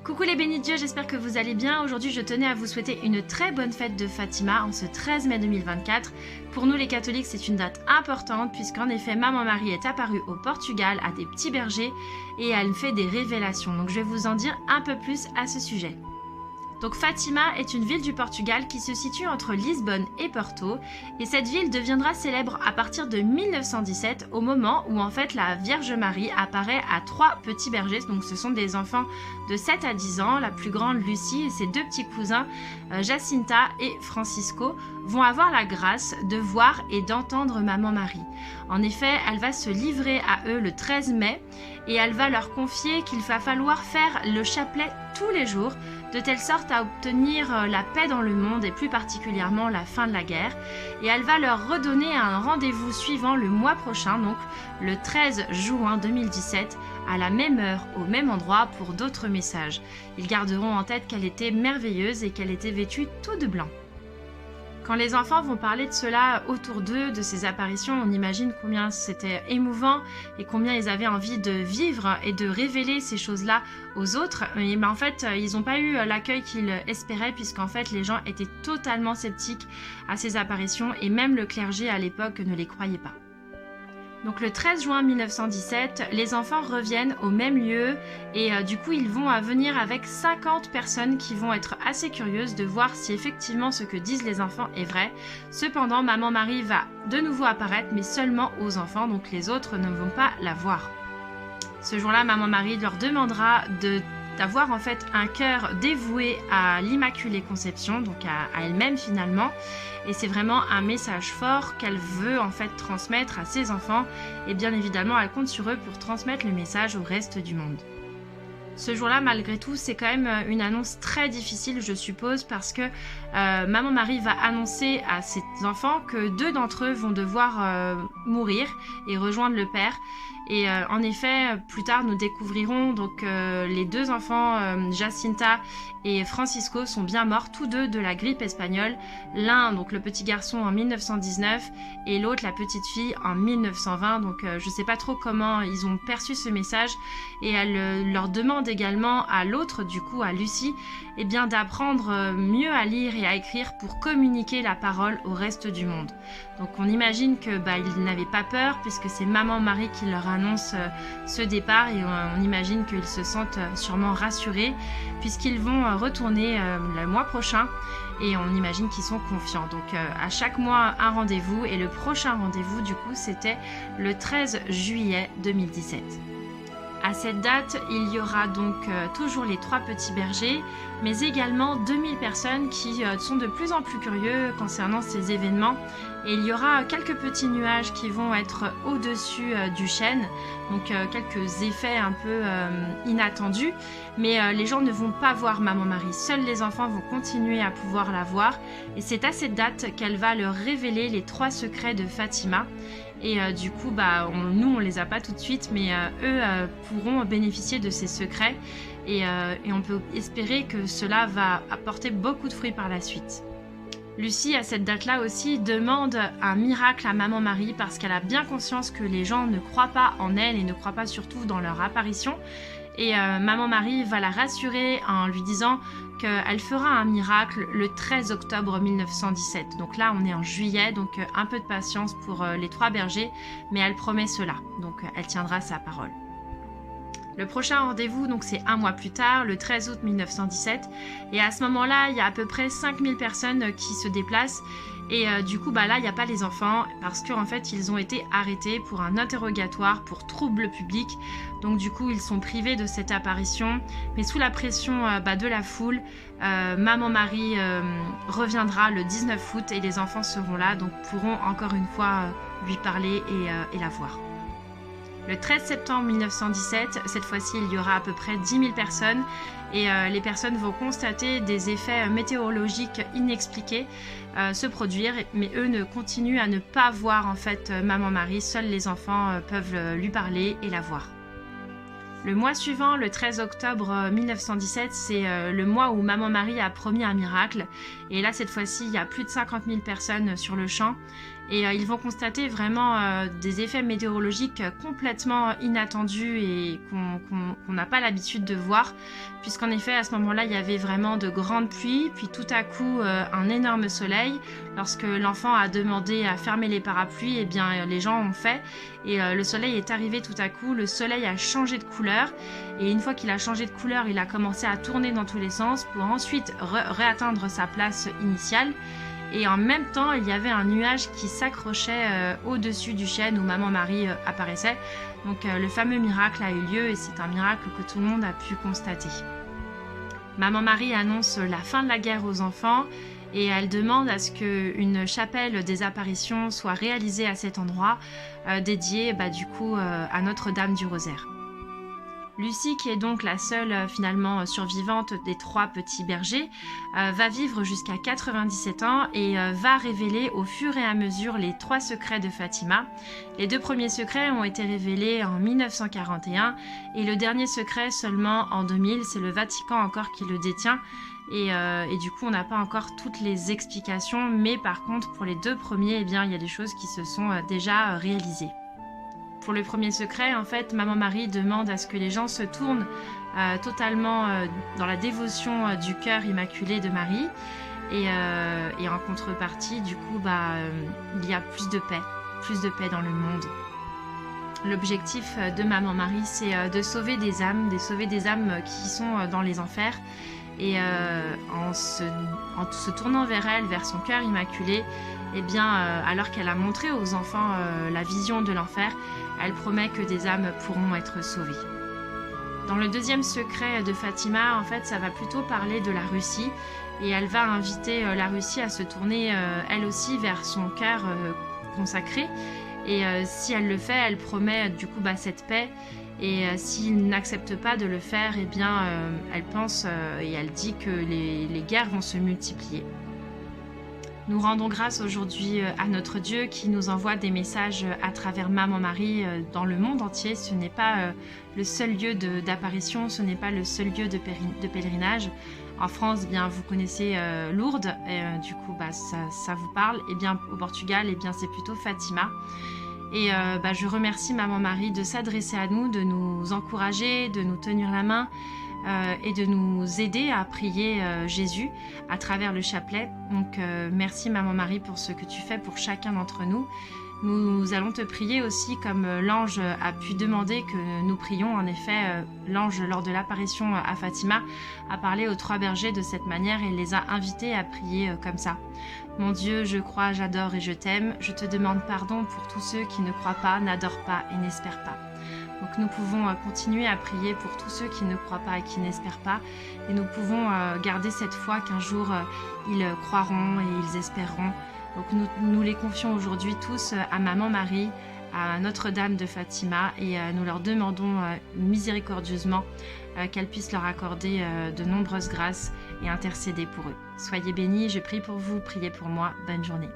Coucou les bénis de Dieu, j'espère que vous allez bien. Aujourd'hui, je tenais à vous souhaiter une très bonne fête de Fatima en ce 13 mai 2024. Pour nous les catholiques, c'est une date importante puisqu'en effet, Maman Marie est apparue au Portugal à des petits bergers et elle fait des révélations. Donc je vais vous en dire un peu plus à ce sujet. Donc Fatima est une ville du Portugal qui se situe entre Lisbonne et Porto et cette ville deviendra célèbre à partir de 1917 au moment où en fait la Vierge Marie apparaît à 3 petits bergers. Donc ce sont des enfants de 7 à 10 ans, la plus grande Lucie et ses 2 petits cousins Jacinta et Francisco vont avoir la grâce de voir et d'entendre Maman Marie. En effet, elle va se livrer à eux le 13 mai et elle va leur confier qu'il va falloir faire le chapelet tous les jours de telle sorte à obtenir la paix dans le monde et plus particulièrement la fin de la guerre. Et elle va leur redonner un rendez-vous suivant le mois prochain, donc le 13 juin 2017, à la même heure, au même endroit pour d'autres messages. Ils garderont en tête qu'elle était merveilleuse et qu'elle était vêtue tout de blanc. Quand les enfants vont parler de cela autour d'eux, de ces apparitions, on imagine combien c'était émouvant et combien ils avaient envie de vivre et de révéler ces choses-là aux autres. Et en fait, ils n'ont pas eu l'accueil qu'ils espéraient puisqu'en fait, les gens étaient totalement sceptiques à ces apparitions et même le clergé à l'époque ne les croyait pas. Donc le 13 juin 1917, les enfants reviennent au même lieu et du coup ils vont venir avec 50 personnes qui vont être assez curieuses de voir si effectivement ce que disent les enfants est vrai. Cependant, Maman Marie va de nouveau apparaître mais seulement aux enfants, donc les autres ne vont pas la voir. Ce jour-là, Maman Marie leur demandera d'avoir en fait un cœur dévoué à l'Immaculée Conception, donc à elle-même finalement. Et c'est vraiment un message fort qu'elle veut en fait transmettre à ses enfants. Et bien évidemment, elle compte sur eux pour transmettre le message au reste du monde. Ce jour-là, malgré tout, c'est quand même une annonce très difficile, je suppose, parce que Maman Marie va annoncer à ses enfants que 2 d'entre eux vont devoir mourir et rejoindre le Père. Et en effet, plus tard, nous découvrirons donc les 2 enfants, Jacinta et Francisco, sont bien morts, tous 2 de la grippe espagnole. L'un, donc le petit garçon, en 1919 et l'autre, la petite fille, en 1920. Donc je ne sais pas trop comment ils ont perçu ce message. Et elle leur demande également à l'autre, du coup à Lucie, eh bien, d'apprendre mieux à lire et à écrire pour communiquer la parole au reste du monde. Donc on imagine que ils n'avaient pas peur puisque c'est Maman Marie qui leur annonce ce départ et on imagine qu'ils se sentent sûrement rassurés puisqu'ils vont retourner le mois prochain et on imagine qu'ils sont confiants. Donc à chaque mois un rendez-vous et le prochain rendez-vous du coup c'était le 13 juillet 2017. À cette date, il y aura donc toujours les 3 petits bergers, mais également 2000 personnes qui sont de plus en plus curieux concernant ces événements. Et il y aura quelques petits nuages qui vont être au-dessus du chêne, donc quelques effets un peu inattendus. Mais les gens ne vont pas voir Maman Marie, seuls les enfants vont continuer à pouvoir la voir. Et c'est à cette date qu'elle va leur révéler les 3 secrets de Fatima. Et du coup, nous, on les a pas tout de suite, mais eux pourront bénéficier de ces secrets. Et on peut espérer que cela va apporter beaucoup de fruits par la suite. Lucie, à cette date-là aussi, demande un miracle à Maman Marie parce qu'elle a bien conscience que les gens ne croient pas en elle et ne croient pas surtout dans leur apparition. Et Maman Marie va la rassurer en lui disant qu'elle fera un miracle le 13 octobre 1917. Donc là, on est en juillet, donc un peu de patience pour les 3 bergers, mais elle promet cela. Donc elle tiendra sa parole. Le prochain rendez-vous, donc c'est un mois plus tard, le 13 août 1917. Et à ce moment-là, il y a à peu près 5000 personnes qui se déplacent. Et du coup, là, il n'y a pas les enfants parce qu'en fait, ils ont été arrêtés pour un interrogatoire pour trouble public. Donc du coup, ils sont privés de cette apparition. Mais sous la pression de la foule, Maman Marie reviendra le 19 août et les enfants seront là, donc pourront encore une fois lui parler et la voir. Le 13 septembre 1917, cette fois-ci, il y aura à peu près 10 000 personnes et les personnes vont constater des effets météorologiques inexpliqués se produire, mais eux ne continuent à ne pas voir en fait Maman Marie, seuls les enfants peuvent lui parler et la voir. Le mois suivant, le 13 octobre 1917, c'est le mois où Maman Marie a promis un miracle. Et là, cette fois-ci, il y a plus de 50 000 personnes sur le champ. Et ils vont constater vraiment des effets météorologiques complètement inattendus et qu'on n'a pas l'habitude de voir, puisqu'en effet à ce moment-là il y avait vraiment de grandes pluies, puis tout à coup un énorme soleil. Lorsque l'enfant a demandé à fermer les parapluies, eh bien les gens ont fait, et le soleil est arrivé tout à coup, le soleil a changé de couleur, et une fois qu'il a changé de couleur, il a commencé à tourner dans tous les sens pour ensuite réatteindre sa place initiale. Et en même temps, il y avait un nuage qui s'accrochait au-dessus du chêne où Maman Marie apparaissait. Donc le fameux miracle a eu lieu, et c'est un miracle que tout le monde a pu constater. Maman Marie annonce la fin de la guerre aux enfants, et elle demande à ce qu'une chapelle des apparitions soit réalisée à cet endroit, dédiée du coup à Notre-Dame du Rosaire. Lucie, qui est donc la seule finalement survivante des 3 petits bergers, va vivre jusqu'à 97 ans et va révéler au fur et à mesure les 3 secrets de Fatima. Les 2 premiers secrets ont été révélés en 1941 et le dernier secret seulement en 2000. C'est le Vatican encore qui le détient, et du coup on n'a pas encore toutes les explications, mais par contre pour les 2 premiers, eh bien, il y a des choses qui se sont déjà réalisées. Pour le premier secret, en fait, Maman Marie demande à ce que les gens se tournent totalement dans la dévotion du cœur immaculé de Marie. Et en contrepartie, du coup, il y a plus de paix dans le monde. L'objectif de Maman Marie, c'est de sauver des âmes qui sont dans les enfers. Et en se tournant vers elle, vers son cœur immaculé, eh bien, alors qu'elle a montré aux enfants la vision de l'enfer, elle promet que des âmes pourront être sauvées. Dans le deuxième secret de Fatima, en fait, ça va plutôt parler de la Russie, et elle va inviter la Russie à se tourner elle aussi vers son cœur consacré. Et si elle le fait, elle promet du coup cette paix. Et s'il n'accepte pas de le faire, eh bien, elle pense et elle dit que les guerres vont se multiplier. Nous rendons grâce aujourd'hui à notre Dieu qui nous envoie des messages à travers Maman Marie dans le monde entier. Ce n'est pas le seul lieu d'apparition, ce n'est pas le seul lieu de pèlerinage. En France, bien, vous connaissez Lourdes, du coup ça vous parle. Et bien au Portugal, c'est plutôt Fatima. Et je remercie Maman Marie de s'adresser à nous, de nous encourager, de nous tenir la main et de nous aider à prier Jésus à travers le chapelet. Donc merci Maman Marie pour ce que tu fais pour chacun d'entre nous. Nous allons te prier aussi comme l'ange a pu demander que nous prions. En effet, l'ange, lors de l'apparition à Fatima, a parlé aux 3 bergers de cette manière et les a invités à prier comme ça. Mon Dieu, je crois, j'adore et je t'aime. Je te demande pardon pour tous ceux qui ne croient pas, n'adorent pas et n'espèrent pas. Donc nous pouvons continuer à prier pour tous ceux qui ne croient pas et qui n'espèrent pas. Et nous pouvons garder cette foi qu'un jour ils croiront et ils espéreront. Donc nous les confions aujourd'hui tous à Maman Marie, à Notre-Dame de Fatima, et nous leur demandons miséricordieusement qu'elle puisse leur accorder de nombreuses grâces et intercéder pour eux. Soyez bénis, je prie pour vous, priez pour moi, bonne journée.